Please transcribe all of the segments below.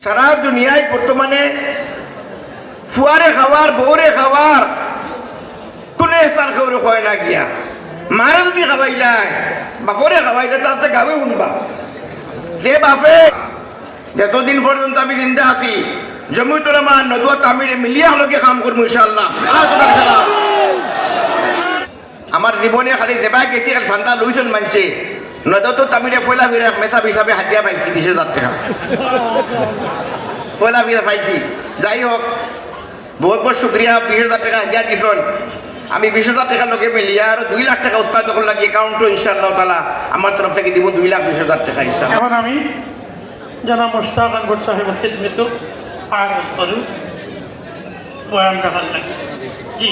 সারা দুনিয়ায় বর্তমানে ফুয়ারে খাওয়ার বউরে খাওয়ার কোন স্থান খবরে হয় না গিয়া মারা যদি খাওয়াইলাই বাপরে খাওয়াইলে তাতে গাবে শুনবা যে বাপে যতদিন পর্যন্ত আমি জিন্দা আছি জমি তোলামা নদুয়া তামিরে মিলিয়া হলকে কাম করবো ইনশাআল্লাহ। আমার জীবনে খালি যেবাই গেছি এক ঠান্ডা লুইজন মানছে নদত তামিরে পয়লা বিরা মেথা হিসাবে হাতিয়া পাইছি 20,000 টাকা পয়লা বিরা পাইছি। যাই হোক বহুত বহুত শুক্রিয়া 20,000 টাকা হাতিয়া দিছন। আমি 20,000 টাকা লোকে মিলিয়া আর 2 লাখ টাকা উৎপাদন লাগে অ্যাকাউন্ট ইনশাআল্লাহ তাআলা আমার তরফ থেকে দিব 2,20,000 টাকা ইনশাআল্লাহ। এখন আমি জনাব মুশতাক আনবর সাহেবের খিদমতে আরজ করু বয়ান রাখার লাগে। জি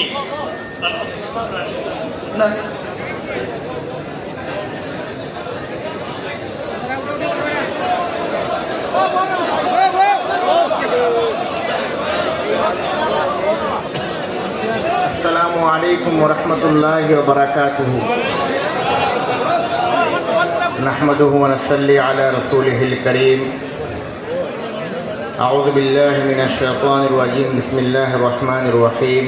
না السلام عليكم ورحمة الله وبركاته نحمده ونصلي على رسوله الكريم أعوذ بالله من الشيطان الرجيم بسم الله الرحمن الرحيم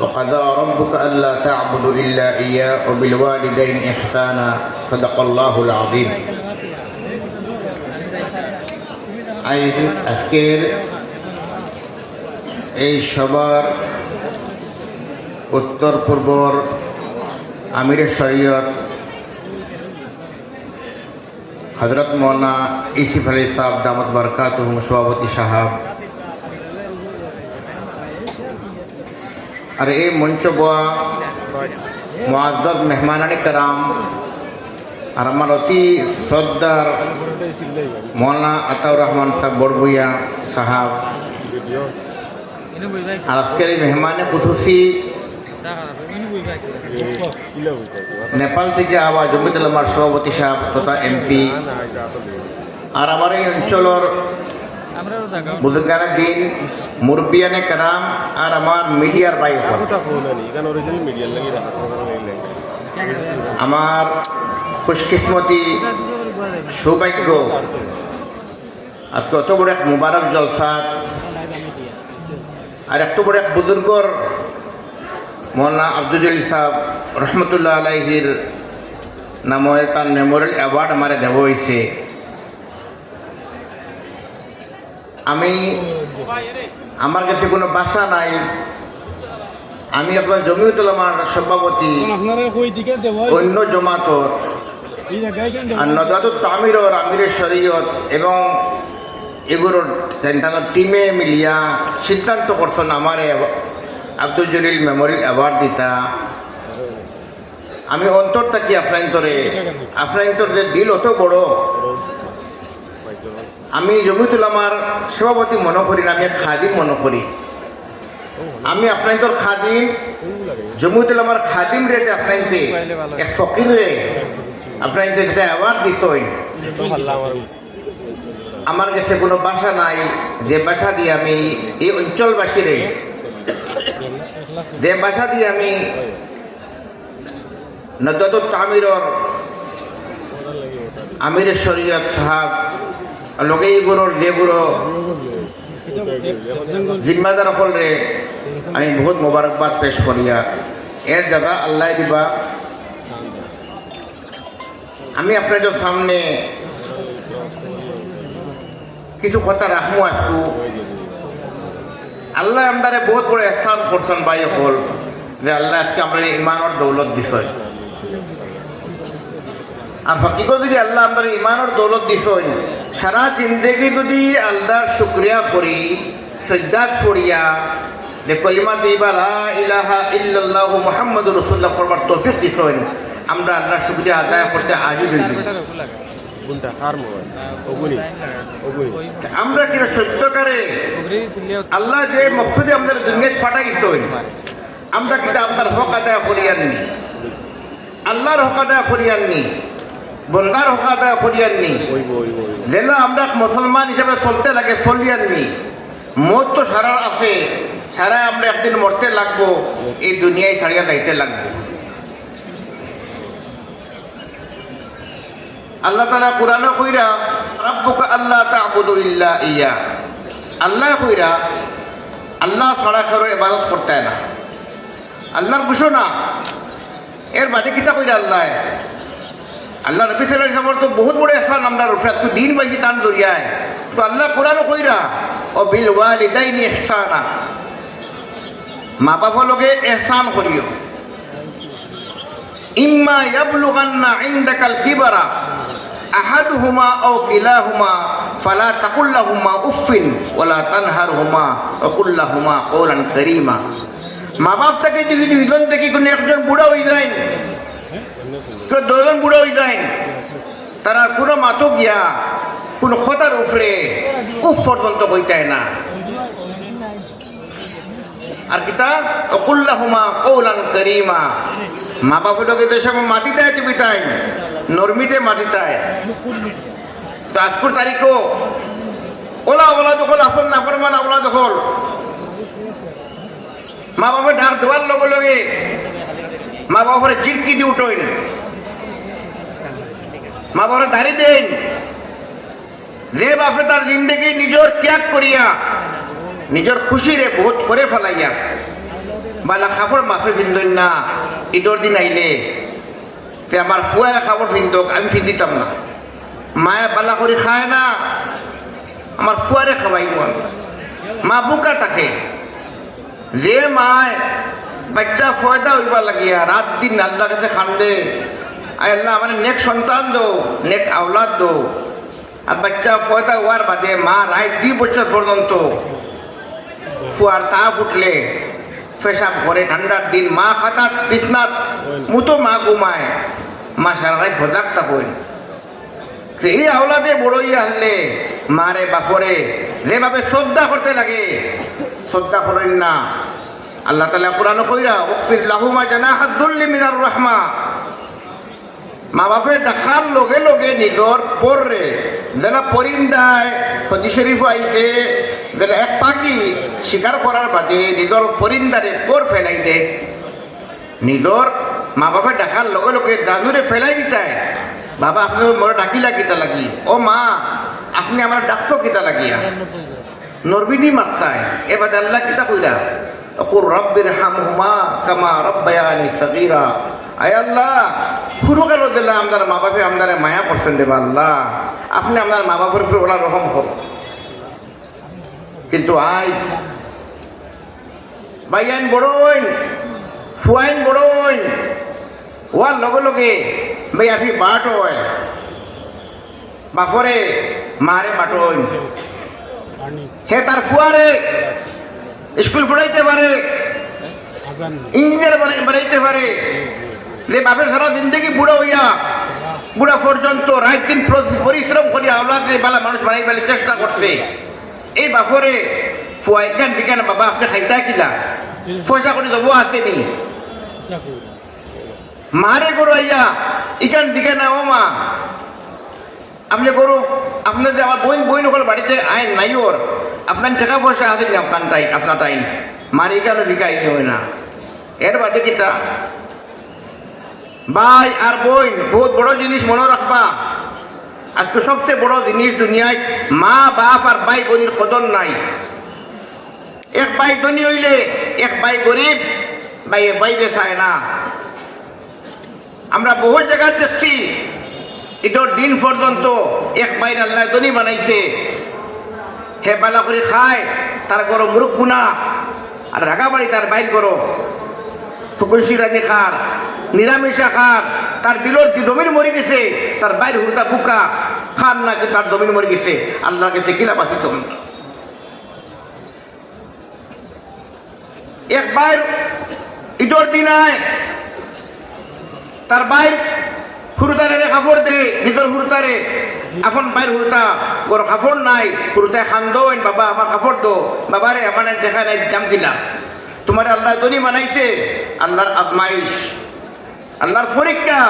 وقضى ربك ألا تعبدوا إلا إياه وبالوالدين إحسانا صدق الله العظيم আজকের এই সবার উত্তর পূর্বর আমিরে শরীয়ত হযরত মৌলানা ইউসুফ আলী সাহেব দামত বরকাতুহুম সভাপতি সাহেব আর এই মঞ্চ বয়া মুআজ্জাজ মেহমানানি کرام আর আমার অতি শ্রদ্ধার মৌলানা আতাউর রহমান সাহেব বড়ভূইয়া সাহেব আর আজকের এই মেহমানে খুশুসি নেপাল থেকে আবার জমিয়ত উলামার সভাপতি সাহেব তথা এমপি আর আমার এই অঞ্চলের বুজুর্গানে দিন মুরব্বিয়ানে کرام আর আমার মিডিয়ার ভাই আমার খুশকিসমতি সৌভাগ্য আজকে অত বড় এক মুবারক জলসা আর এত বড় এক বুজুর্গর মৌলানা আব্দুল জলিল সাহেব রহমতুল্লাহ আলাইহির নামে তার মেমোরিয়াল অ্যাওয়ার্ড আমার দেওয়া হয়েছে। আমি আমার কাছে কোনো ভাষা নাই। আমি আপনার জমিয়ত উলামার সভাপতি অন্য জমাতর আর নজরাতুত তামিরর আমিরে শরীয়ত এবং এগুলোর টিমে মিলিয়া সিদ্ধান্ত করছেন আমারে আব্দুল জলিল মেমোরিয়াল অ্যাওয়ার্ড দিতা। আমি অন্তর থাকি আপনার যে দিল অত বড় আমি জমিয়ত উলামার সভাপতি মনে করি না, আমি এক খাদিম মনে করি। আমি আপনার খাদিম জমিয়ত উলামার খাদিম রে আপনার এক ফকির রে আপনার যেটা অ্যাওয়ার্ড দিতই আমার কাছে কোনো ভাষা নাই যে ভাষা দিয়ে আমি এই অঞ্চলবাসীরে যে ভাষা দিয়ে আমি নজরাতুত তামিরর আমিরে শরীয়ত সাহেব লগেই গুরুর যে গুরু জিম্মাদার সকল রে আমি বহুত মোবারকবাদ পেশ করিয়া এর জায়গা আল্লাহ দিবা। আমি আপনাদের সামনে কিছু কথা রাখবো। একটু আল্লাহ আমাদের বহুত বড় স্থান করছেন ভাই হল যে আল্লাহ আজকে আমরা ইমানের দৌলত বিষয় আর হকিকত যদি আল্লাহ আমাদের ইমানের দৌলত বিষয় সারা জিন্দগি যদি আল্লাহর শুকরিয়া করি সজ্জাত করিয়া যে কলিমা দিবা লা ইলাহা ইল্লাল্লাহু মুহাম্মাদুর রাসূলুল্লাহ করবার তৌফিক দিছেন আমরা আল্লাহর শুকরিয়া আদায় করতে আজীব হইব। আমরা কিনা সত্যকারে আল্লাহ যে মকসদে আমাদের দুনিয়ায় পাঠাইছেন আমরা কিনা আপনার হক আদায় করিয়াননি, আল্লাহর হক আদায় করিয়াননি, বন্দার হক আদায় করিয়াননি। যেন আমরা মুসলমান হিসাবে চলতে লাগে চলিয়াননি। মত তো সারা আছে, সারা আমরা একদিন মরতে লাগবো, এই দুনিয়ায় ছাড়িয়া যাইতে লাগবো। আল্লাহ তাআলা কুরআনে কইরা রাব্বুকা আল্লা তা'বুদু ইল্লা ইয়া, আল্লাহ কইরা আল্লাহ ছাড়া কারো ইবাদত করতে হয় না, আল্লাহর ঘোষণা। এর বাদে কিতা কইরা আল্লাহ আল্লাহ নবী সাল্লাল্লাহু আলাইহি ওয়াসাল্লাম তো বহুত বড় ইহসান আমরা রূপে তো দিন বাকি তান জড়িয়ায়। তো আল্লাহ কোরআনও কইরা ও বিল ওয়ালিদাইনি ইহসানা, মা বাবার লগে ইহসান করিও। ইম্মা ইয়াবলুগান্না ইনদাকাল কিবারা আহাদুহুমা আও কিলাহুমা ফালা তাকুল লাহুমা উফিন ওয়ালা তানহারহুমা ওয়া কুল লাহুমা কওলান কারীমা। মা বাপ থেকে যদি দুইজন থেকে কোনো একজন বুড়া হয়ে যায়, কেউ দুজন বুড়া হয়ে যায়, তারা কোনো মাতো গিয়া কোনো কথার উপরে উফ পর্যন্ত কইতায় না। আর কিতা অকুল্লাহুমা কওলান কারীমা, মা বাপটাকে তো সব মাটিতে আছে বিতায়, নরমিতে মাটিতায়। তো আজকের তারিখও ওলা ওলা দখল আপন নাফরমান ওলা দখল, মা বাপের ঢাক দেওয়ার লগে লগে মা বাপরে চিরকি দিয়ে উঠেন, মা বাপরে দাঁড়ি দেন। যে বাপে তার জিন্দগি নিজের ত্যাগ করিয়া নিজের খুশিরে বহুত করে ফেলাইয়া বালা খাবার মাফে ফিন্দন না, ঈদর দিন আইলে তে আমার ফুয়া খাবার ফিন্দক, আমি ফিন্দিতাম না। মায়ে বালা করে খায় না, আমার ফুয়ারে খাওয়াইব। মা বুকা থাকে, যে মায় বাচ্চা ফয়দা হইবার লাগিয়া রাত দিন আল্লাহ কাছে খান্দে, আয় আল্লাহ আমার নেক সন্তান দো, নেক আওলাদ দো। আর বাচ্চা ফয়দা হওয়ার বাদে মা রায় 2 বছর পর্যন্ত ফুয়ার তা ফুটলে পেশাব করে, ঠান্ডার দিন মা খাতাত বিছনাত মুতো মা ঘুমায়, মা সারা রাত সজাগ থাকেন। এই আওলাদে বড়ই আনলে মারে বাপরে যেভাবে শ্রদ্ধা করতে লাগে শ্রদ্ধা করেন না। আল্লাহ তাআলা কোরআন কইরা ওয়াকফির লাহুমা জানাহাদ দুল্লি মিনার রাহমা, মা বাপে দেখার লগে লগে নিজর পরে যেটা পরিন্দায় হদি শরীফ আইছে, যেটা এক পাখি শিকার করার বাদে নিজর পরিন্দারে পর ফেলাই দে, নিজর মা বাপে দেখার লগে লগে জানুরে ফেলাই দিতায়। বাবা আপনি মোর ডাকিলা কিতা লাগি, ও মা আপনি আমার ডাকতো কিতা লাগিয়া, নরবিনী মাত্রায়। এবার আল্লাহ কিতা কইরা অকুর রব্বির হামহুমা কামা রব্বায়ানি সগীরা, আয় আল্লাহ পুরোকাল দিল্লা আপনার মা বাপে আপনার মায়া করছেন দেবা আল্লাহ, আপনি আপনার মা বাপের উপরে ওরা রকম হোক। কিন্তু আজ বাইয়াইন বড়ইন ফুয়াইন বড়ইন ওয়ার লগে লগে ভাই আপনি বাট হয় বাপরে মারে বাটইন, হে তার ফুয়ারে স্কুল পড়াইতে পারে, ইঞ্জিনিয়ার বানাইতে পারে। যে বাপের সারা জিন্দগি বুড়া হইয়া বুড়া পর্যন্ত রাত দিন পরিশ্রম করিয়া আওলাদে বালা মানুষ বানাই ফেলে চেষ্টা করছে, এই বাপরে ফুয়াইখান বিজ্ঞান বাবা আপনি খাইতা কিলা পয়সা করে দেবো আসেনি, মারে করো আইয়া ইখান দিকে না ও মা আপনি করো, আপনার যে আমার বই নকল বাড়িতে আইন নাই ওর, আপনার টাকা পয়সা আছে আপনার তাই আপনার তাই মারি কেন বিকাই হয় না। এর বাদে কিতা ভাই আর বোন বহুত বড় জিনিস মনে রাখবা। আজকে সবচেয়ে বড় জিনিস দুনিয়ায় মা বাপ আর ভাই বোনের কদর নাই। এক ভাই ধনী হইলে এক ভাই গরিব, ভাইয়ের বাইরে চায় না। আমরা বহু জায়গায় দেখছি এটার দিন পর্যন্ত এক ভাইয়ের আল্লাহ ধনী বানাইছে, হে বালা করে খায়, তার করো মুরুখ গুনা আর রাগাবাড়ি তার বাইর করো ফুকুশি রাজি খার নিরামিষা খার, তার দিলর জমিন মরে গেছে, তার বাইর হুলটা ফুকা খান না তার জমিন মরে গেছে, আল্লাহ গেছে কিলা বাসিত। এক বাইর ইটোর দিনায় তার বাইর হুরুতারে কাপড় দে, নিজের হুরুতারে এখন বাইর হুরুতা ওর কাপড় নাই, হুরুতায় খান দোন বাবা আমার কাপড় দো, বাবারে আমার দেখা নাই জাম দিলা, তোমার আল্লাহ ধনী বানাইছে, আল্লাহর আজমাইশ, আল্লাহর পরীক্ষা।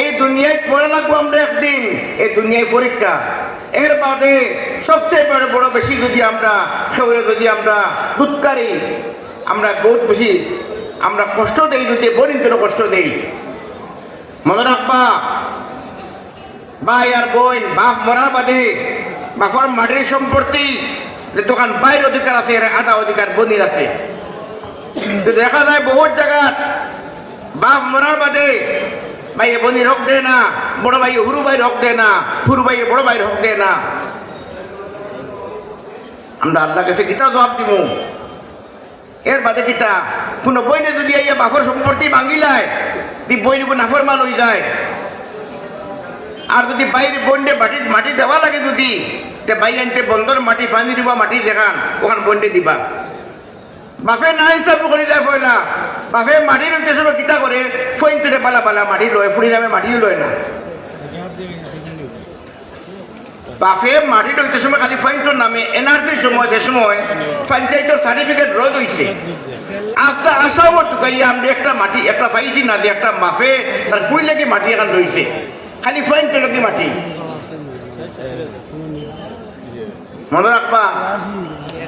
এই দুনিয়ায় পড়ে লাগবো আমরা একদিন, এই দুনিয়ায় পরীক্ষা। এর বাদে সবচেয়ে বড় বেশি যদি আমরা শহরে যদি আমরা দুৎকারী, আমরা বহুত বেশি আমরা কষ্ট দেই, যদি বরিন্দর কষ্ট দেই। মনে রাখবা ভাই আর বোন বাপ মরার বাদে বাপর মাটির সম্পত্তি দোকান বাইরের অধিকার আছে, এর আধা অধিকার বনির আছে। তো দেখা যায় বহুত জায়গা বাপ মরার বাদে ভাইয়ে বনির হক দেয় না, বড় ভাই হুরু ভাইয়ের হক দেয় না, হুরু ভাই বড় ভাইয়ের হক দেয় না। আমরা আল্লাহ কাছে কিতা জবাব দিব? এর বাদে কিতা কোন বইনে যদি আইয়া বাপর সম্পত্তি ভাঙিলায় বইনে নাফর মান হয়ে যায়, আর যদি বাইরে বন্ডে মাটি দেওয়া লাগে যদি বাই আনতে বন্দর মাটি পানি দিবা, মাটি যেখান ওখান বন্ডে দিবা। বাপে না হিসাব করে দেয় পয়লা, বাপে মাটির উদ্দেশ্য কিতা করে ফইনতে পালা পালা মাটি লয়, ফুড়ি নামে মাটিও লয় না। বাপে মাটির উদ্দেশ্য খালি ফাইনটোর নামে এনআরসির সময় যে সময় পঞ্চায়েতের সার্টিফিকেট রদ হয়েছে, আস্তে আসাও টুকাইয়া আমরা একটা মাটি একটা পাইছি না দিয়ে একটা মাপে তার কুড়ি লাগে মাটি এখন রয়েছে, খালি ফাইনটো লাগে মাটি। মনে রাখবা,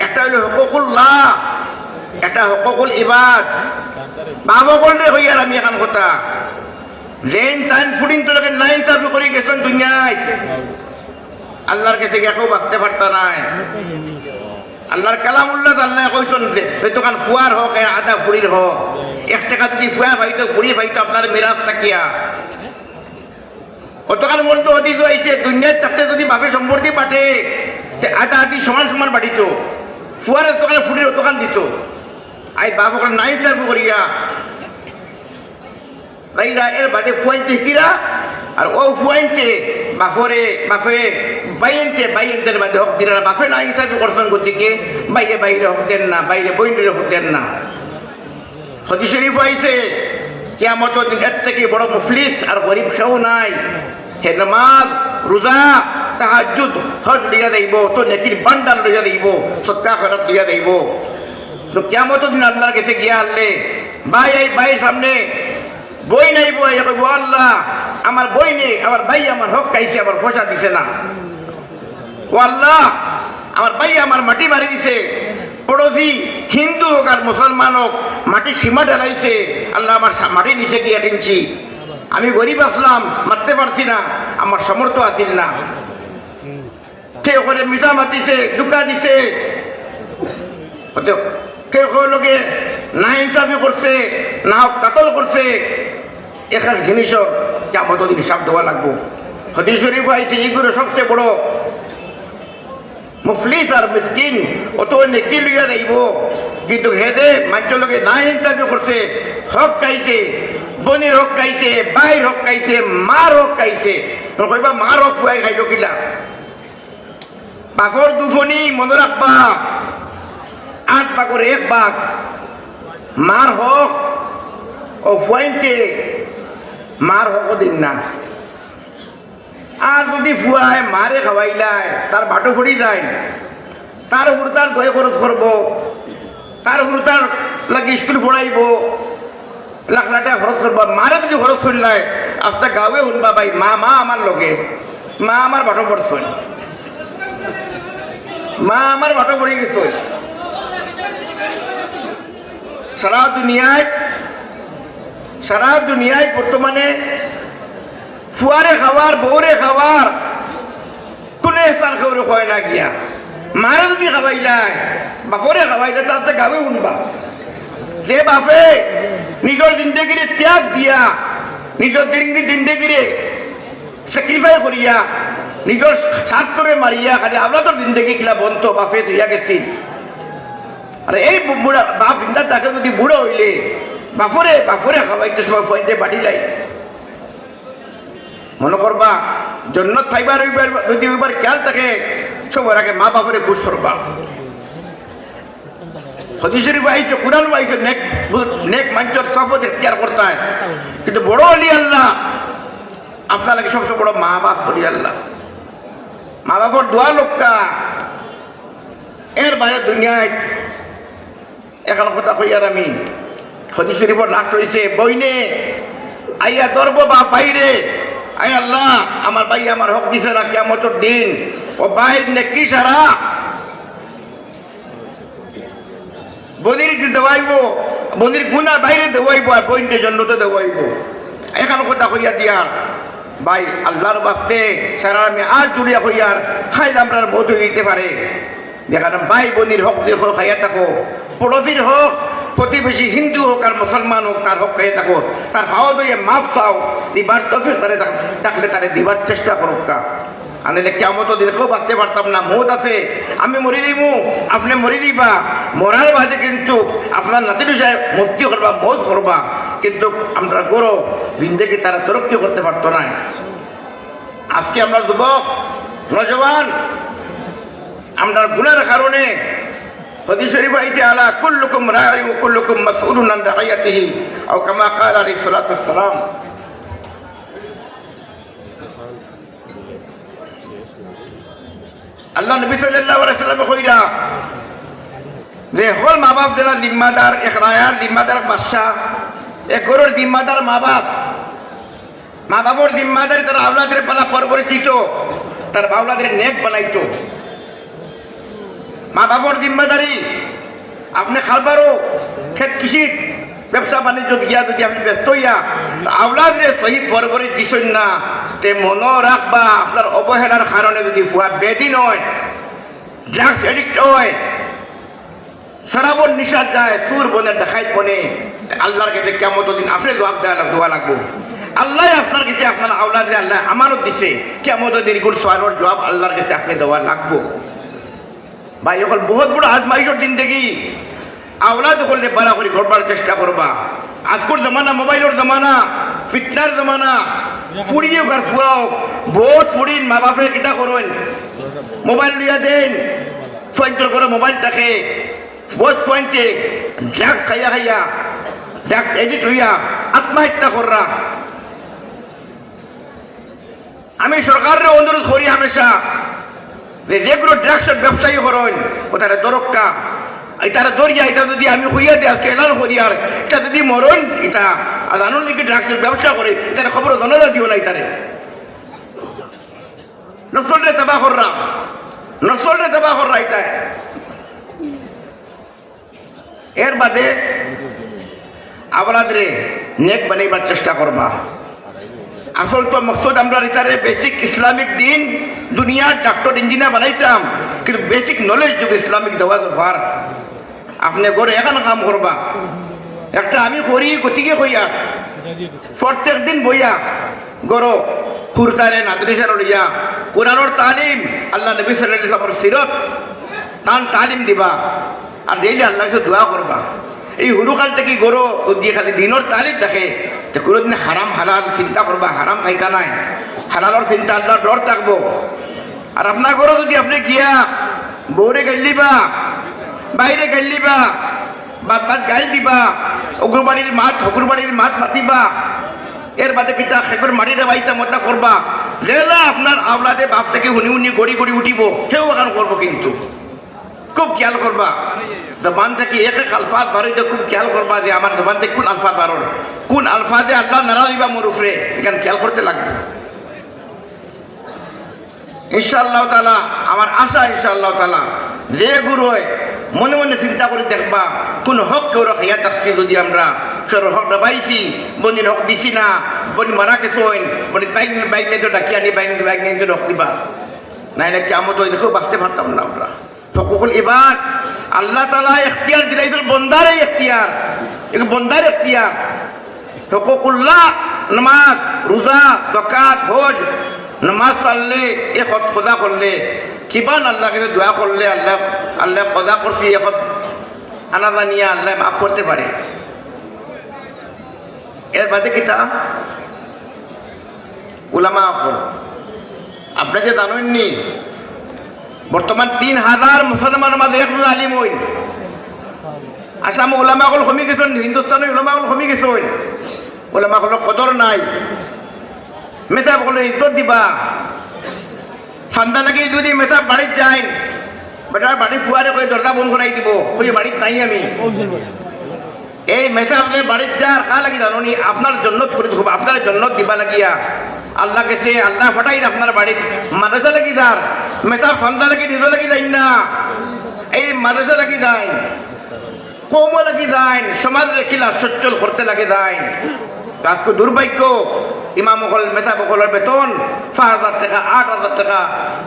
একটা হইল হকুকুল্লাহ, একটা হকুকুল ইবাদ। বাবা বললে হই আর আমি এখন কথা লেন টাইম ফুডিং তো লোকের নাই চালু করে গেছেন দুনিয়ায়, আল্লাহর কাছে কেউ ভাবতে পারতো নাই। আল্লাহর কালামুল্লাহ আল্লাহ কইছেন দোকান ফুয়ার হোক আধা ফুড়ির হোক, 1 টাকা যদি ফুয়া ভাইতো ফুড়ি ভাইতো আপনার মেরাজ থাকিয়া অতকাল বলতো অতীত হয়েছে দুনিয়ার চাপতে যদি বাপে সম্পত্তি পাঠে আধা আধি সমান সমান বাড়িত, ফুয়ারের দোকানে ফুড়ির দোকান দিত। আই বাপ ওখানে নাই চালু করিয়া ভাইরা এর বাদে ফুয়াইতে কিরা আর ও ফুয়াইতে বাপরে বাপে বাইয়ের বাদে হক দিরা, বাপে না হিসাবে করছেন গতিকে বাইরে বাইরে হক দেন না, বাইরে বইনের হক দেন না। হাদিস শরীফ আইছে কিয়ামত দিন এর থেকে বড় মুফলিস আর গরিব কেউ নাই। হে নামাজ রোজা তাহাজ্জুদ হজ দিয়া দেব, তো নেকির বান্ডাল দিয়া দেব, সদকা খরচ দিয়া দেব। তো কিয়ামত দিন আল্লাহর কাছে গিয়া আনলে ভাই সামনে বই নাই, বই আল্লাহ আমার বই নেই, আমার ভাই আমার হক খাইছে, আমার পয়সা দিছে না। ও আল্লাহ আমার ভাই আমার মাটি মারি দিছে, পড়োশি হিন্দু হোক আর মুসলমান হোক মাটির সীমা ঢালাইছে, আল্লাহ আমার মাটি নিচে গিয়ে কিনছি, আমি গরিব আসলাম মারতে পারছি না, আমার সামর্থ্য আসিল না। সে ওখানে মিঠা মাতিছে, জুকা দিছে, কেউ লোকে না হিসাবে করছে, না হোক কাতল করছে। এখানে জিনিসও কেমন দিন হিসাব দেওয়া লাগবো। হাদিস শরীফ আইছে এইগুলো সবচেয়ে বড় মুফলিস আর মিসকিন অত নেকি লইয়া যাইব, কিন্তু হেদে মাঝ লোকে না হিসাবে করছে, হক খাইছে, বনির হক খাইছে, বাইর হক খাইছে, মার হক খাইছে। তো কইবা মার হক খুয়াই খাইল কিলা? বাঘর দুফনি মনে রাখবা, 8 ভাগের 1 ভাগ মার হক ও ফুয়াইতে মার হক দিন না। আর যদি ফুয়ায় মারে খাওয়াইলায় তার বাটো ফড়ি যায়, তার উপর তার দয় খরচ করবো, তার উপর তার লাগে স্কুল পড়াইব, লাখ লাখ টাকা খরচ করবো। মারে যদি খরচ করলাই আস্তে গাঁৱে শুনবা ভাই মা আমার লগে, মা আমার বাটো পড়ছে, মা আমার বাটো পড়ে গেছে। সারা দুনিয়ায় বর্তমানে ফুয়ারে খাওয়ার বউরে খাওয়ার কোন স্থান খবর হয় না গিয়া। মারে যদি খাওয়াইলায় বাপরে খাওয়াইলে তাতে গাঁৱে শুনবা। যে বাপে নিজের জিন্দগিরে ত্যাগ দিয়া, নিজের জিন্দগিরে স্যাক্রিফাইস করিয়া, নিজের স্বার্থরে মারিয়া খালি আমরা তো জিন্দগি খিলা বন্ধ বাপে দিয়া গেছি। আর এই বুড়া বাপ বিন্দা তাকে যদি বুড়ো হইলে বাপরে খাওয়াইতে সময় ফয়েতে বাড়ি যায়। মনে করবা জন্নত পাইবার যদি ওইবার খেয়াল থাকে সবার আগে মা বাপরে খুশ করবা। হাদিস শরীফ আইছে, কুরআন আইছে, নেক মানুষের সহবত ইখতিয়ার করতে হয়, কিন্তু বড় ওলি আল্লাহ আপনার লাগে সবচেয়ে বড় মা বাপ ওলি আল্লাহ। মা বাপর দোয়া লোকটা এর বাইরে দুনিয়ায় এখন কথা কইয়ার আমি হাদিস শরীফের লাস্ট হয়েছে বইনে আইয়া ধরবো বা বাইরে, আই আল্লাহ আমার ভাই আমার হক দিছে না, কিয়ামতের দিন ও বাইর নেকি সারা বনির দেওয়াইব, বনির গুনার বাইরে দেওয়াইব, আর বইনকে জন্নতে দেওয়াইব। এখন কথা কইয়া দিয়ার ভাই আল্লাহর বাস্তে সারা আমি আর জুড়িয়া হইয়ার খাইলে আমরা মধু দিতে পারে যেখানে ভাই বোনির হক দিয়ে হোক খাইয়া থাকো, পড়োশির হোক, প্রতিবেশী হিন্দু হোক আর মুসলমান হোক, তার হক খাইয়া থাকো, তার হাওয়া দিয়ে মাফ চাও, দিবার তফিক তারে ডাকলে তারে দিবার চেষ্টা করুক কা। আনলে কেমন তো দেখেও বাঁচতে পারতাম না, মৌত আছে, আমি মরি দিমু, আপনি মরি দিবা, মরার বাদে কিন্তু আপনার নাতি বিষয়ে মুক্তি করবা, মৌত করবা, কিন্তু আমরা গরো জিন্দেগি তারা তরক্কি করতে পারতো না। আজকে আমরা যুবক নজওয়ান আমরা গুনার কারণে হাদিস শরীফ আইতে আলা কুল্লুকুম রাঈ ওয়া কুল্লুকুম মাসউলুন আন রাইয়াতিহি আও কামা ক্বালা আলাইহিস সালাতু ওয়াস সালাম। আল্লাহ নবী সাল্লাল্লাহু আলাইহি ওয়াসাল্লাম কইরা যে হল মা বাপ যারা জিম্মাদার, এক রায়ার জিম্মাদার বাদশা, এক গরুর জিম্মাদার মা বাপ, মা বাবার জিম্মাদারি তারা আওলাদের পালা পরিচিত, তার আওলাদের নেক বানাইতো। মা বাবার জিম্মাদারি আপনি খালবারও ক্ষেত কৃষি ব্যবসা বাণিজ্য গিয়া যদি আপনি ব্যস্ত হইয়া আওলাদে সহি পরবরি দিছেন না, তে মনে রাখবা আপনার অবহেলার কারণে যদি ফুয়া বেদিন হয়, ড্রাগস এডিক্ট হয়, শরাবর নিশা যায়, সুর বনে দেখাই বনে, আল্লাহর কাছে কেমন দিন আপনি জবাব দেওয়া লাগবো। আল্লাহ আপনার কাছে আপনার আওলাদে আল্লাহ আমারও দিছে, কেমন দিন গুড় সোয়ালোর জবাব আল্লাহর কাছে আপনি দেওয়া লাগবো। ভাই যখন বহুত বড় আজমাইশের দিন দেখি আওলাদ করলে বাড়া করে করবার চেষ্টা করবা। আজকের জমানা মোবাইলের জমানা, ফিটনার জমানা, পুড়িয়ে ঘর ফুয়াও বহুত পুড়িন মা বাপের কিতা করেন, মোবাইল লিয়া দেন, পয়েন্টের করে মোবাইল থাকে, বহুত পয়েন্টে ড্রাগ খাইয়া খাইয়া ড্রাগ এডিট হইয়া আত্মহত্যা কররা। আমি সরকারের অনুরোধ করি হামেশা যেগুলো ড্রাগসের ব্যবসায়ী করেন ও তারা দরক্কা, এটার দরিয়া এটা যদি আমি হইয়া দিই আজকে এলার করি, আর এটা যদি মরণ এটা আর আনুন দিকে ড্রাগসের ব্যবসা করে তার খবর জানা দিও না, তারে নসলরে তবা কররা, নসলরে তবা কররা। এটা এর বাদে আওলাদরে নেক বানাইবার চেষ্টা করবা। আসল তো মকসদ আমরা এটারে বেসিক ইসলামিক দিন দুনিয়ার ডাক্তার ইঞ্জিনিয়ার বানাইতাম, কিন্তু বেসিক নলেজ যদি ইসলামিক দেওয়া দরকার। আপনি ঘরে এখন কাম করবা, একটা আমি করি গতিকে হইয়া প্রত্যেক দিন বইয়া গরো ফুরকারে নাদরিসার লইয়া কোরআনের তালিম, আল্লাহ নবী সাল্লাল্লাহু আলাইহি ওয়াসাল্লামের সিরত তান তালিম দিবা, আর ডেইলি আল্লাহর কাছে দোয়া করবা। এই হুরুকাল থেকে গরো দিয়ে খালি দিনের তালিম দেখে যে কোনোদিন হারাম হালাল চিন্তা করবা, হারাম খাইতা নাই, হালালর চিন্তা আল্লাহর ডর থাকবো। আর আপনার গরো যদি আপনি গিয়া বৌরে গেলিবা, বাইরে গেলিবা, বা তার গাইল দিবা, অগ্রবাড়ির মাছ মাতিবা, এর বাদে পিতা খেপের মাটিতে বাইতা মতা করবা, লেলা আপনার আওলাদে বাপ থেকে উনি গড়ি গড়ি উঠিব, সেও এখন করবো। কিন্তু খুব খেয়াল করবা, জবান থেকে এক এক আলফাজ বারোইতে খুব খেয়াল করবা যে আমার জবান থেকে কোন আলফাজ বারোর, কোন আলফাজে আল্লাহ নারাজ হইবা মোর উপরে, এখানে খেয়াল করতে লাগবে। ইনশাআল্লাহ তাআলা আমার আশা, ইনশাআল্লাহ তাআলা যে গুরু হয় মনে মনে চিন্তা করে দেখবা কোন হক কেউ রাখিয়া থাকছি, যদি আমরা সর হক দাবাইছি, বনির হক দিছি না, বনি মারা কে শোন, বনি বাইক নিয়ে তো ডাকিয়া নি বাইক নিয়ে তো হক দিবা, নাইলে কিয়ামত ওই দেখো বাঁচতে পারতাম না আমরা। হকুকুল ইবাদ আল্লাহ তাআলা ইখতিয়ার দিলাইছিল, বন্দার ইখতিয়ার, এগুলো বন্দার ইখতিয়ার। হকুকুল্লাহ নামাজ, রোজা, যাকাত, হজ, নামাজ পড়লে, এক হজ খোদা করলে, কিবান আল্লাহ কাছে দোয়া করলে আল্লাহ খোদা করছি, এখন আনা জানিয়া আল্লাহ মাফ করতে পারে। এর বাদে কিতা উলামা আপনাকে জানেননি বর্তমান 3000 মুসলমানের মাঝে এখন আলিম হই। আসাম ওলামাগুলো কমি গেছেন, হিন্দুস্তানের ওলামাগুলো কমি গেছেন, ওলামাগুলোর কদর নাই। মেধাব বলে ইজ্জত দিবা, ঠান্ডা লাগে যদি মেধাব বাড়ির যাই, বেটা বাড়ি ফুয়ারে করে দরজা বন্ধ করাই দিব, ওই বাড়ির নাই আমি। এই মেধাবলে বাড়ির যার কা লাগি জানি আপনার জন্য করে দেবো, আপনার জন্য দিবা লাগিয়া আল্লাহ গেছে, আল্লাহ ফটাই আপনার বাড়ির মাদ্রাসা লাগি যার মেধাব সন্ধ্যা লাগি নিজ লাগি যাই না, এই মাদ্রাসা লাগি যায়, কৌম লাগি যায়, সমাজ রেখিলা সচ্ছল করতে লাগে যায়। আজকে দুর্ভাগ্য ইমাম মহল মেধা মহলের বেতন 5,000 টাকা 8,000 টাকা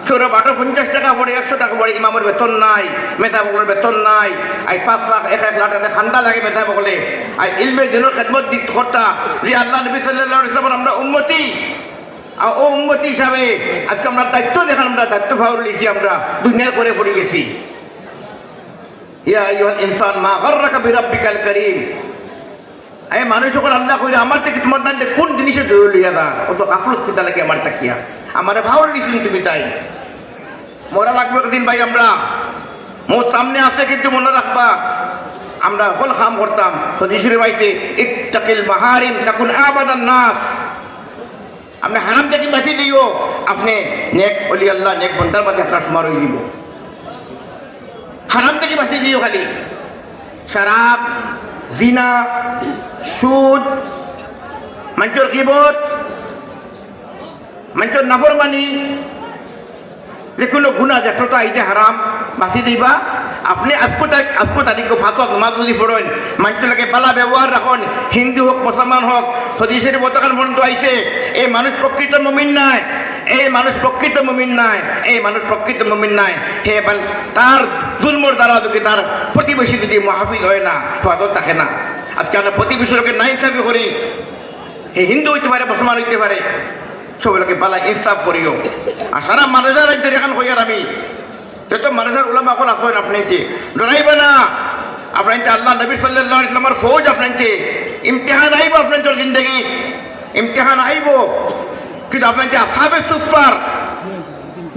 সৌরভ 50 টাকা পড়ে 100 টাকা পড়ে ইমামের বেতন নাই মেধা মহলের বেতন নাই আই 5 লাখ 1 লাখ টাকা খান্দা লাগে মেধা মহলে আই ইলমে দিনের খেদমত দিত করতা যে আল্লাহ নবী সাল্লাল্লাহু আলাইহি ওয়াসাল্লাম আমরা উম্মতি আর ও উম্মতি হিসাবে আজকে আমরা দায়িত্ব দেখেন আমরা দায়িত্ব ভাব লিখি আমরা দুনিয়া করে পড়ে গেছি ইয়া আইয়ুহাল ইনসান মা গাররাকা বিরাব্বিকাল কারীম এই মানুষ যখন আল্লাহ কইলে আমার থেকে তোমার দান কোন জিনিসে জরুরি লইয়া দা অত কাপড় কিতা লাগে আমার তাকিয়া আমারে ভাওর দিছিস তুমি তাই মরা লাগবে একদিন ভাই আমরা মোর সামনে আছে কিন্তু মনে রাখবা আমরা হল খাম করতাম হদিসের বাইতে ইত্তাকিল মাহারিম তাকুন আবাদান নাস আপনি হারাম থেকে বাঁচিয়ে দিও আপনি নেক ওলি আল্লাহ নেক বন্দার মাঝে একটা সমার হয়ে দিব হারাম থেকে বাঁচিয়ে দিও খালি শরাব জিনা সুদ মানুষের গীবত মানুষের নাফরমানি যে কোনো গুণা যতটা আইতে হারাম বাঁচি দিবা আপনি আজকো তারিখ ফাঁসত নামাজ যদি পড়েন মানুষের লাগে পালা ব্যবহার রাখুন হিন্দু হোক মুসলমান হোক হদিসের বতকান পর্যন্ত আইছে এই মানুষ প্রকৃত মুমিন নাই এই মানুষ প্রকৃত মুমিন নাই এই মানুষ প্রকৃত মুমিন নাই হে বল তার জুলমর দ্বারা যদি তার প্রতিবেশী যদি মাহফিল হয় না তো আদর থাকে না আজকে আমরা প্রতিবেশী লোকের নাই হিসাবে করি হে হিন্দু হইতে পারে মুসলমান হইতে পারে সবাইকে পালা ইনসাফ করিও আর সারা মানুষের রাজ্যের এখন হইয়ার আমি যত মানুষের উলামা কল আসেন আপনাকে ডরাইবে না আপনাকে আল্লাহ নবী সাল্লাল্লাহু আলাইহি ওয়াসাল্লামের ফৌজ আপনাকে ইমতিহান আইব আপনার জিন্দগি ইমতিহান আইব কিন্তু আপনাকে আসহাবে সুফার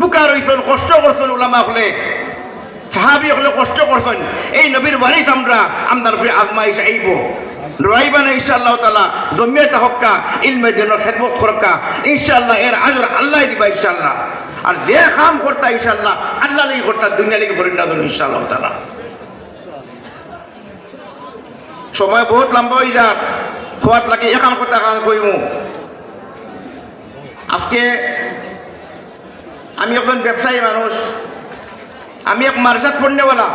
বুকার হইছেন কষ্ট করছেন উলামা হলে সাহাবি হলে কষ্ট করছেন এই নবীর ওয়ারিস আমরা আমদার উপরে আজমাইশ আইব ডরাইবে না ইনশাআল্লাহ তাআলা জমিয়ত হক্কা ইলমে দিনের খেদমত করকা ইনশাআল্লাহ এর আজর আল্লাহ দিবা ইনশাআল্লাহ আর যে কাম করতা ইনশাআল্লাহ আল্লাহ লাগি করতা দুনিয়া লাগি পরিণত ইনশাআল্লাহ তাআলা সময় বহুত লম্বা হয়ে যাক খোয়াত লাগে এখান কথা কইমু আজকে আমি একজন ব্যবসায়ী মানুষ আমি এক মার্জাত পড়নেওয়ালা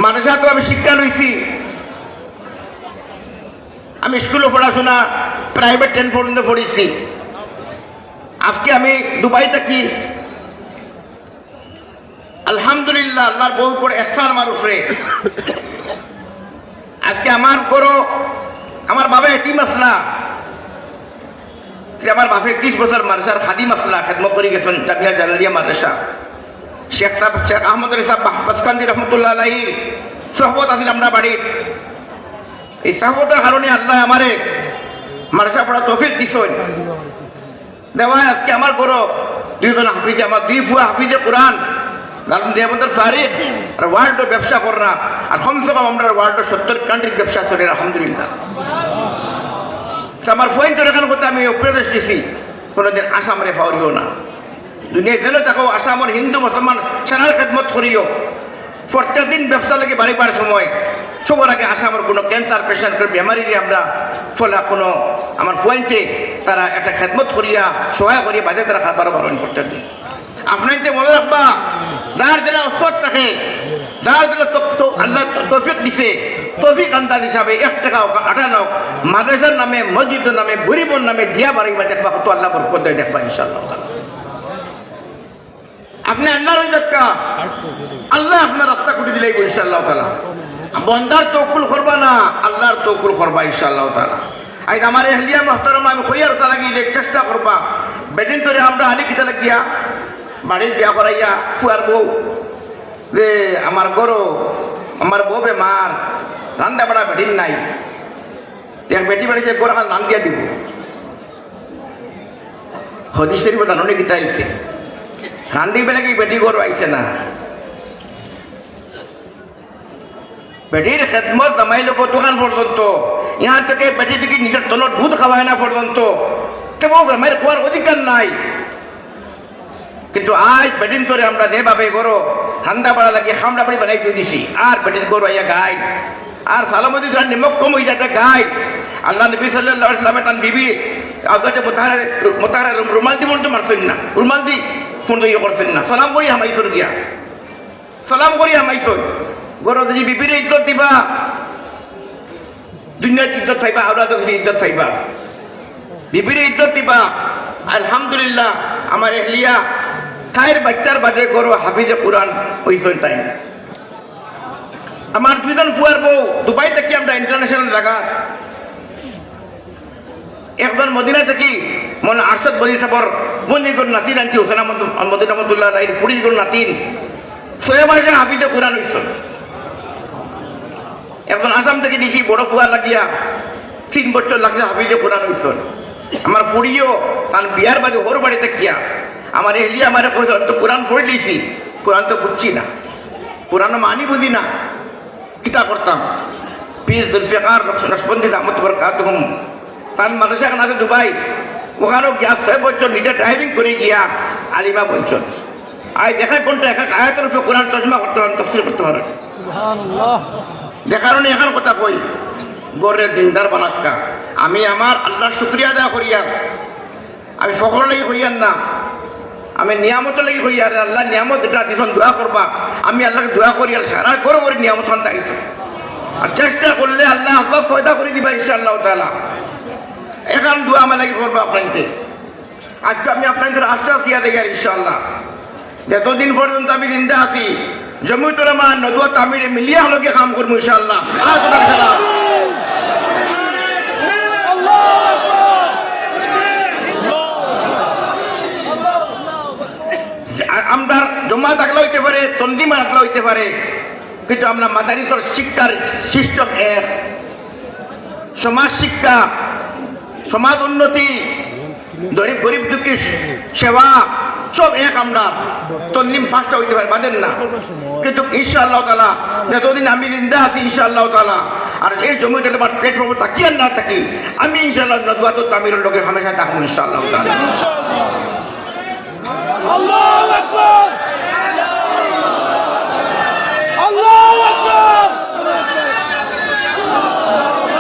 মার্জাত আমি শিক্ষা লইছি আমি স্কুলে পড়াশোনা প্রাইভেট 10 পর্যন্ত পড়েছি আজকে আমি দুবাই থাকি আলহামদুলিল্লাহ আল্লাহর বহু করে এহসান আমার উপরে আজকে আমার করো আমার বাবা এটি মাসলা আমার বাপে 30 বছর মাদ্রাসার খাদি মাসলা খেদমত করে গেছেন জামিয়া জালালিয়া মাদ্রাসা শেখ আহমদ আলী সাহেব বাসকান্দি রহমতুল্লাহ আলাইহি সহবত আছিল আমরা বাড়ির এই সহবতের কারণে আল্লাহ আমারে মাদ্রাসা পড়া তৌফিক দিছেন দেওয়ায় আজকে আমার বড় দুইজন হাফিজে আমার দুই ফুয়া হাফিজে কোরআন লালন দেবন্দর তারিখ আর ওয়ার্ল্ড ব্যবসা করা আর কমসে কম আমরা ওয়ার্ল্ড 70 কান্ট্রির ব্যবসা চলে আলহামদুলিল্লাহ আমার পয়েন্টের এখানে করতে আমি উপদেশ দিছি কোনোদিন আসামরে পাওয়ারিও না দুনিয়া গেলে তাকেও আসামের হিন্দু মুসলমান সারার খেদমত করিও প্রত্যেক দিন ব্যবসা লাগে বাড়ি পাড়ার সময় সবার আগে আসামের কোনো ক্যান্সার পেশেন্টের বেমারিরে আমরা ফলে কোনো আমার পয়েন্টে তারা একটা খেদমত করিয়া সহায় করিয়া বাজে তারা খাবার বারণ করতে দিন আপনাকে মনে রাখবা যার জেলা অস্তর থাকে যার জেলা আল্লাহ তৌফিক দিছে তৌফিক আন্দাজ হিসাবে 1 টাকা হোক 8 হোক মাদ্রাসার নামে মসজিদের নামে গরিবর নামে দিয়া বাড়িবা দেখবা কত আল্লাহ বরকত দেয় দেখবা ইনশাআল্লাহ আপনি আল্লাহর দেখা আল্লাহ আপনার রাস্তা করে দিলেই ইনশাআল্লাহ তাআলা বন্দার তৌকুল করবা না আল্লাহর তৌকুল করবা ইনশাআল্লাহ তাআলা আজ আমার এহলিয়া মুহতারামা আমি কইয়ার তালা গিয়ে চেষ্টা করবা বেদিন ধরে আমরা আলি কিতা লাগিয়া বাড়ির বিয়া করাইয়া ফুয়ার বউ যে আমার গরো আমার বউ বেমার রান্দা বাড়া বেটিন নাই এক বেটি বাড়ি যে গোড়া নাম দিয়া দিব হদিসের জাননে কিতা আইছে রান্দি বেলা কি বেটি গরু আইছে না বেটির খেদমত জামাই লোক দোকান পর্যন্ত ইহার থেকে বেটি থেকে নিজের তলত দুধ খাওয়ায় না পর্যন্ত কেবল জামাইয়ের খোয়ার অধিকার নাই কিন্তু আজ বেদিন ধরে আমরা যেভাবে গরো ঠান্ডা পাড়া লাগিয়ে খামড়া পাড়ি বানাই দিয়ে দিছি আর বেদিন গরু আইয়া গাই আর সালামতি যার নিমক কম হয়ে যাতে গাই আল্লাহ নবী সাল্লাল্লাহু আলাইহি ওয়াসাল্লাম তার বিবি আগাতে মোতাহারা রুমাল দি বলতে মারছেন না রুমাল দি ফোন দিয়ে করছেন না সালাম করি হামাইছর গিয়া সালাম করি হামাইছর গরো যদি বিবির ইজ্জত দিবা দুনিয়ার ইজ্জত পাইবা, আওলাদ ইজ্জত পাইবা, বিবির ইজ্জত দিবা। আলহামদুলিল্লাহ আমার এহলিয়া তাইর বাচ্চার বাজে করো হাফিজে কোরআন ওইখান টাইম। আমার দুজন বুয়ার বউ দুবাই থেকে আমরা ইন্টারন্যাশনাল জায়গা, একজন মদিনা থেকে মনে আরশদ বলি সাবর বন্দিগর নাতিন আনছি হোসেন মদিন রহমতুল্লাহ রায়ের পুরীগর নাতিন 6 মাসে হাফিজে কোরআন হইত। একজন আসাম থেকে দেখি বড় কুয়া লাগিয়া 3 বছর লাগছে হাফিজে কোরআন হইত। আমার পুরীও কারণ বিয়ার বাজে ওর বাড়িতে কিয়া আমার এহলিয়া আমার তো কোরআন পড়ে দিয়েছি, কোরআন তো বুঝছি না, কোরআন মানি বুঝি না, কিতা করতাম। পীর জুলফিকার নকশবন্দি আহমদ বরকাতুহুম তার মাদ্রাসা এখন আছে দুবাই, ওখানেও গিয়া 6 বছর নিজে ড্রাইভিং করে গিয়া আলিমা বলছেন। আয় দেখায় কোনটা এক আয়াতের উপর কোরআন তর্জমা করতে পারেন, তফসির করতে পারেন। দেখার এখন কথা কই গড়ে দিনদার বানাক্কা। আমি আমার আল্লাহর শুক্রিয়া আদায় করিয়া, আমি সকল লাগি হইয়ার না, আমি নিয়ামত লাগি হইয়ার। আল্লাহ নিয়ামত এটা দিন দোয়া করবা, আমি আল্লাহকে দোয়া করি আর সারা করে করে নিয়ামত দায়িত্ব আর চেষ্টা করলে আল্লাহ আসবাব পয়দা করে দিবা ইনশাআল্লাহ তাআলা। এখন দোয়া আমার লাগি করবো আপনাকে। আজকে আমি আপনাদের আশ্বাস দিয়া দেই আর ইনশাআল্লাহ যতদিন পর্যন্ত আমি জিন্দা আছি জমিয়ত উলামা নদওয়াত আমিরে মিলিয়া হলকে কাম করবো ইনশাআল্লাহ। আমরা জমা থাকলে হইতে পারে, তন্দিমা থাকলে হইতে পারে, কিন্তু আমরা মাদারিসর শিক্ষার সিস্টেম এক। সমাজ শিক্ষা, সমাজ উন্নতি, গরিব দুঃখী সেবা সব এক। আমরা তন্দিম 5টা হইতে পারে, বাদেন না। কিন্তু ইনশাআল্লাহ তাআলা যতদিন আমি জিন্দা আছি ইনশাআল্লাহ তাআলা আর এই জমিতে আমার প্ল্যাটফর্মে তাকিয়ে না থাকি, আমি ইনশাআল্লাহ নদওয়াত তামিরের লোকে হামেশা থাকবো ইনশাআল্লাহ তাআলা। আল্লাহু আকবার, আল্লাহু আকবার,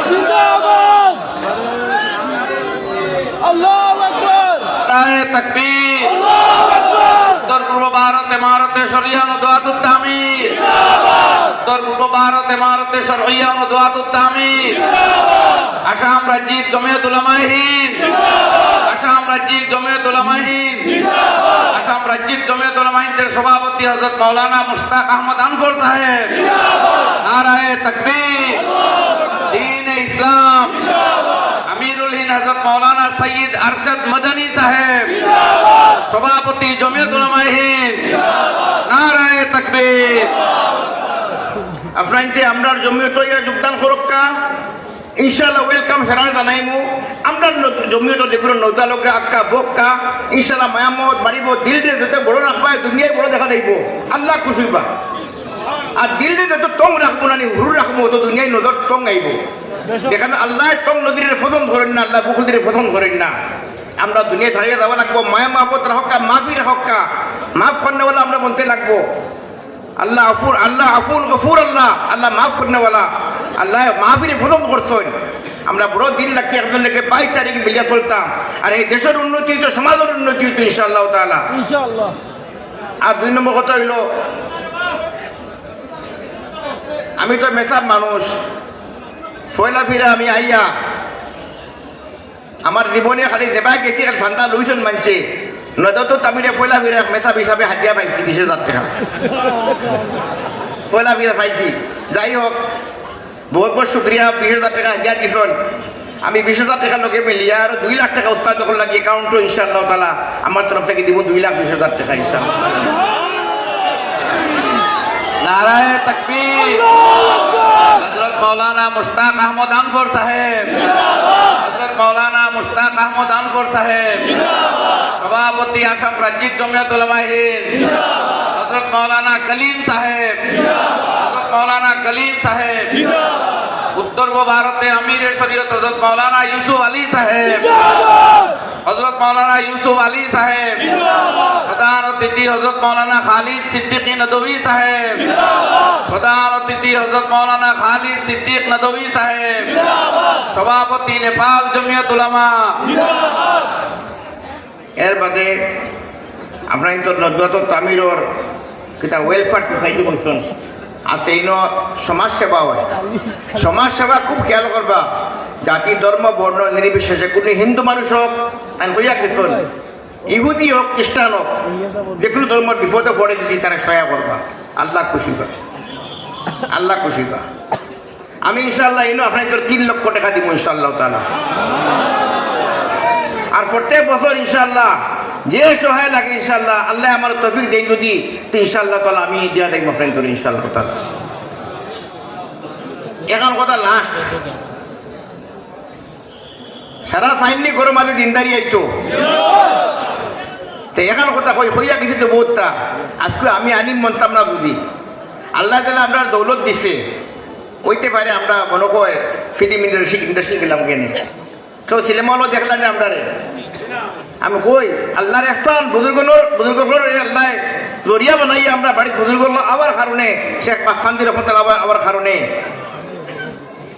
জিন্দাবাদ, আল্লাহু আকবার, নারায়ে তাকবীর, আল্লাহু আকবার, উত্তর পূর্ব ভারত ইমারতে শরিয়া নদওয়াতুত তামির জিন্দাবাদ, উত্তর পূর্ব ভারত ইমারতে শরিয়া নদওয়াতুত তামির জিন্দাবাদ, আসাম রাজ্যিক জমিয়ত উলামায়ে হিন্দ জিন্দাবাদ, আসাম রাজ্যিক জমিয়ত উলামায়ে হিন্দ জিন্দাবাদ, আসাম রাজ্যিক জমিয়ত উলামায়ে হিন্দের সভাপতি হযরত মাওলানা মুশতাক আহমদ আনফর সাহেব, জিন্দাবাদ, নারায়ে তাকবীর, দ্বীন-এ ইসলাম, আমিরুল হিন্দ হযরত মাওলানা সৈয়দ আরশদ মদনী সাহেব, জিন্দাবাদ, সভাপতি জমিয়ত উলামায়ে হিন্দ, নারায়ে তাকবীর। আপনাকে আমরা জমিয়ত যোগদান করক্কা ইনশাআল্লাহ ওয়েলকাম ফেরা জানাইমু। আমরা জমিয়ত যেগুলো নৌজালোকে আক্কা বক্কা ইনশাআল্লাহ মায়ামত মারিব, দিল দিয়ে যত বড় রাখবা দুনিয়ায় বড় দেখা দেব, আল্লাহ খুশি হইবা। আর দিল দিয়ে যত টং রাখবো না হুরু রাখবো তো দুনিয়ায় নজর টং আইব। যেখানে আল্লাহ টং নদীর পছন্দ করেন না, আল্লাহ বুকুদের পছন্দ করেন না। আমরা দুনিয়ায় ছাড়িয়ে যাওয়া লাগবো, মায়া মাহবত রাখা, মাফি রাখা, মাফ করনেওয়ালা আমরা বলতে লাগবো। আল্লাহ আফুর, আল্লাহ আফুল গফুর, আল্লাহ আল্লাহ মাফ করনেওয়ালা, আল্লাহ মাহফিরে পছন্দ করছেন। আমরা বড় দিন রাখি একজনকে 22 তারিখে বিলিয়া করতাম, আর এই দেশের উন্নতি হইতো, সমাজের উন্নতি হইতো ইনশাআল্লাহ তাআলা। ইনশাআল্লাহ। আর 2 নম্বর কথা হইল, আমি তো মেসাব মানুষ, ফয়লা ফিরা আমি আইয়া আমার জীবনে খালি যেবা গেছি ঠান্ডা লইছেন মানছে নদত তামিরে পয়লা ফিরা মেসাব হিসাবে হাতিয়া পাইছি 20,000 টাকা পয়লা ফিরা পাইছি। যাই হোক বহুত বহুত শুক্রিয়া, 20,000 টাকা হাতিয়া দিছেন। আমি 20,000 টাকা লোকে মিলিয়া আর 2 লাখ টাকা উৎপাদ যখন লাগি অ্যাকাউন্টও ইনশাআল্লাহ তাআলা আমার তরফ থেকে দিব 2,20,000 টাকা ইনশাআল্লাহ। নারায়ে তাকবীর, হযরত মাওলানা মুশতাক আহমদ আনফর সাহেব, হযরত মাওলানা মুশতাক আহমদ আনফর সাহেব, সভাপতি আসাম রাজ্যিক জমিয়ত উলামায়ে হিন্দ, হযরত মাওলানা কলিম সাহেব, হযরত মাওলানা কলিম সাহেব, উত্তর ভারতে আমিরে শরীয়ত হযরত মাওলানা ইউসুফ আলী সাহেব, হযরত মাওলানা ইউসুফ আলী সাহেব, প্রধান অতিথি হযরত মাওলানা খালিদ সিদ্দিকী নদভী সাহেব, প্রধান অতিথি হযরত মাওলানা খালিদ সিদ্দিক নদভী সাহেব, সভাপতি নেপাল জমিয়ত উলামা। এর বাদে আপনার তো নদওয়াত তামিরর কিতা ওয়েলফেয়ার সোসাইটি বলছেন, আর তেইন সমাজ সেবা হয়। সমাজ সেবা খুব খেয়াল করবা জাতি ধর্ম বর্ণ নির্বিশেষে কোনো হিন্দু মানুষ হোক আমি কইয়া দেখুন ইহুদি হোক খ্রিস্টান হোক যে কোনো ধর্মের বিপদে পড়ে যদি তারা সহায় করবা আল্লাহ খুশি কর আল্লাহ খুশি কর আমি ইনশাআল্লাহ ইনো আপনাদের 3 লক্ষ টাকা দিব ইনশাআল্লাহ তাআলা আর প্রত্যেক বছর ইনশাআল্লাহ যে সহায় লাগে ইনশাআল্লাহ আল্লাহ আমার তৌফিক দেন যদি তো ইনশাআল্লাহ তাআলা আমি দিয়া দেখব আপনাদের ইনশাআল্লাহ তাআলা এখন কথা লাস্ট সারা সাইনি গরম আমি দিনদারি আইতো তো এখন কথা হইয়া গেছি তো বহুতটা আজকে আমি আনিম মনতাম না বুঝি আল্লাহ তাআলা আমরা দৌলত দিছে হইতে পারে আমরা মনে হয় ফিল্ম ইন্ডাস্ট্রি গেলাম কেন কেউ সিনেমাও দেখলাম না আমরা আমি কই আল্লাহর একজন বুজুর্গর আল্লাহ জরিয়া বানাই আমরা বাড়ির বুজুর্গ আবার কারণে শেখ বাফান্দির রহমতুল্লাহ আবার কারণে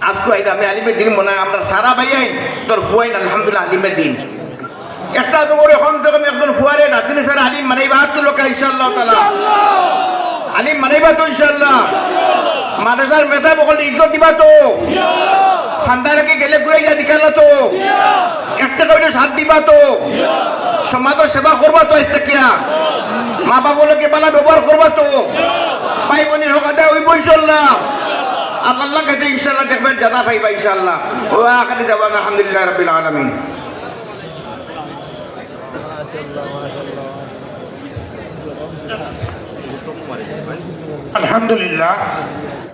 আজকে আইদা আমি আলিমের দিন মনে হয় আমরা সারা ভাইয়াই তোর ফুয়াই আলহামদুলিল্লাহ আলিমের দিন একটা তো করে এখন যখন একজন ফুয়ারে নাতিনি স্যার আলিম মানাইবা তো লোক ইনশাআল্লাহ তাআলা আলিম মানাইবা তো ইনশাআল্লাহ মাদ্রাসার মেধা বকল ইজ্জত দিবা তো খানদারকে গেলে ঘুরাইয়া দিখালা তো একটা করে সাথ দিবা তো সমাজের সেবা করবা তো ইস্তেকিয়া মা বাবাকে বালা ব্যবহার করবা তো ভাই বোনের হোক আদা ওই ইনশাআল্লাহ আল্লাহ কাছে ইনশাআল্লাহ দেখবেন জানা পাইবা ইনশাআল্লাহ ও আখিরি দাওয়ানা আলহামদুলিল্লাহ রাব্বিল আলামিন আলহামদুলিল্লাহ